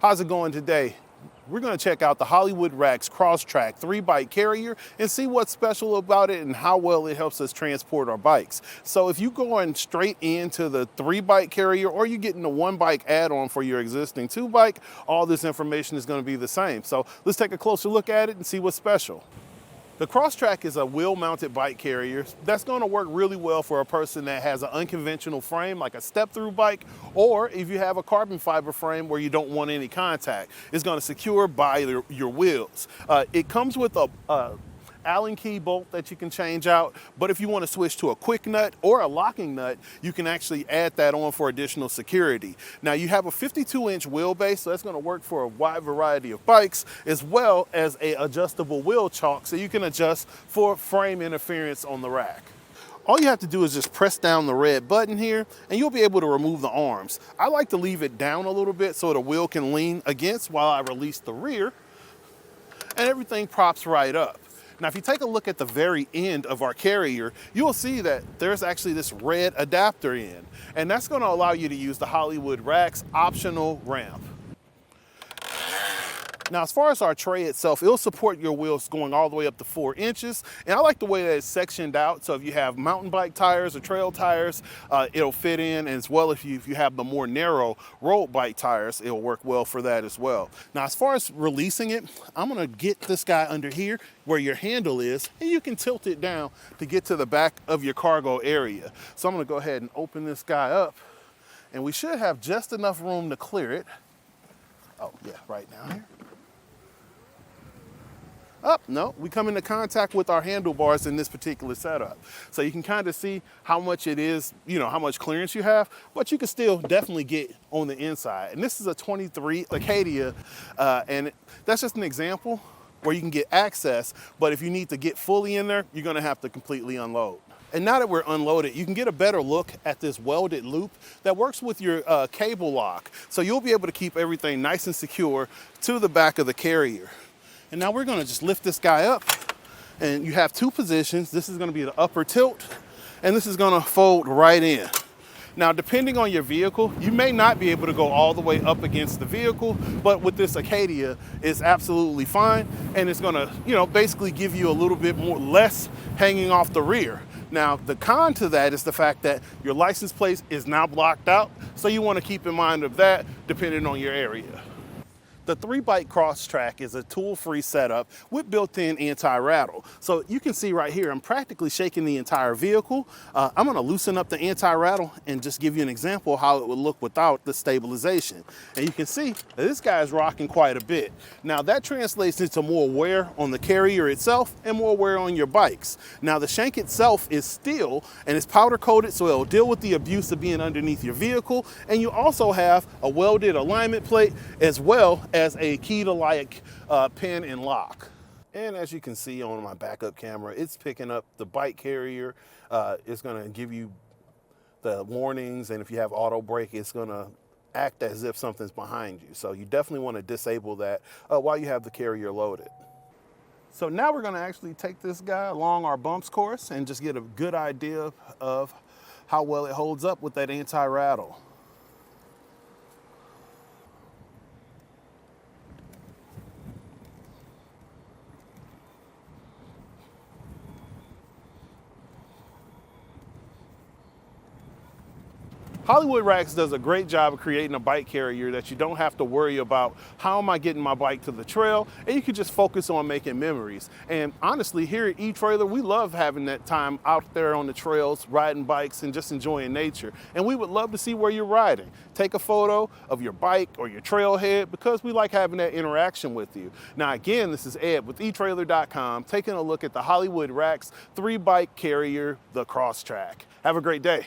How's it going today? We're going to check out the Hitch Rack's CrossTrack 3-bike carrier and see what's special about it and how well it helps us transport our bikes. So if you're going straight into the 3-bike carrier or you're getting the 1-bike add-on for your existing 2-bike, all this information is going to be the same. So let's take a closer look at it and see what's special. The CrossTrack is a wheel-mounted bike carrier that's going to work really well for a person that has an unconventional frame, like a step-through bike, or if you have a carbon fiber frame where you don't want any contact. It's going to secure by your wheels. It comes with a Allen key bolt that you can change out, but if you want to switch to a quick nut or a locking nut, you can actually add that on for additional security. Now you have a 52-inch wheelbase, so that's going to work for a wide variety of bikes, as well as a adjustable wheel chalk, so you can adjust for frame interference on the rack. All you have to do is just press down the red button here and you'll be able to remove the arms. I like to leave it down a little bit so the wheel can lean against while I release the rear, and everything props right up. Now, if you take a look at the very end of our carrier, you'll see that there's actually this red adapter in, and that's going to allow you to use the Hitch Rack's optional ramp. Now, as far as our tray itself, it'll support your wheels going all the way up to 4 inches. And I like the way that it's sectioned out. So if you have mountain bike tires or trail tires, it'll fit in. And as well, if you have the more narrow road bike tires, it'll work well for that as well. Now, as far as releasing it, I'm gonna get this guy under here where your handle is, and you can tilt it down to get to the back of your cargo area. So I'm gonna go ahead and open this guy up, and we should have just enough room to clear it. Oh yeah, right down here. Oh, no, we come into contact with our handlebars in this particular setup. So you can kind of see how much it is, how much clearance you have, but you can still definitely get on the inside. And this is a 23 Acadia, and that's just an example where you can get access, but if you need to get fully in there, you're gonna have to completely unload. And now that we're unloaded, you can get a better look at this welded loop that works with your cable lock. So you'll be able to keep everything nice and secure to the back of the carrier. And now we're gonna just lift this guy up, and you have 2 positions. This is gonna be the upper tilt, and this is gonna fold right in. Now, depending on your vehicle, you may not be able to go all the way up against the vehicle, but with this Acadia, it's absolutely fine, and it's gonna, basically give you a little bit less hanging off the rear. Now, the con to that is the fact that your license plate is now blocked out, so you wanna keep in mind of that depending on your area. The 3-bike CrossTrack is a tool-free setup with built-in anti-rattle. So you can see right here, I'm practically shaking the entire vehicle. I'm gonna loosen up the anti-rattle and just give you an example of how it would look without the stabilization. And you can see that this guy is rocking quite a bit. Now that translates into more wear on the carrier itself and more wear on your bikes. Now the shank itself is steel and it's powder coated, so it'll deal with the abuse of being underneath your vehicle. And you also have a welded alignment plate as well as a key to pin and lock. And as you can see on my backup camera, it's picking up the bike carrier. It's gonna give you the warnings, and if you have auto brake, it's gonna act as if something's behind you. So you definitely wanna disable that while you have the carrier loaded. So now we're gonna actually take this guy along our bumps course and just get a good idea of how well it holds up with that anti-rattle. Hitch Racks does a great job of creating a bike carrier that you don't have to worry about how am I getting my bike to the trail, and you can just focus on making memories. And honestly, here at eTrailer, we love having that time out there on the trails, riding bikes and just enjoying nature. And we would love to see where you're riding. Take a photo of your bike or your trailhead because we like having that interaction with you. Now again, this is Ed with etrailer.com, taking a look at the Hitch Rack's 3-bike carrier, the CrossTrack. Have a great day.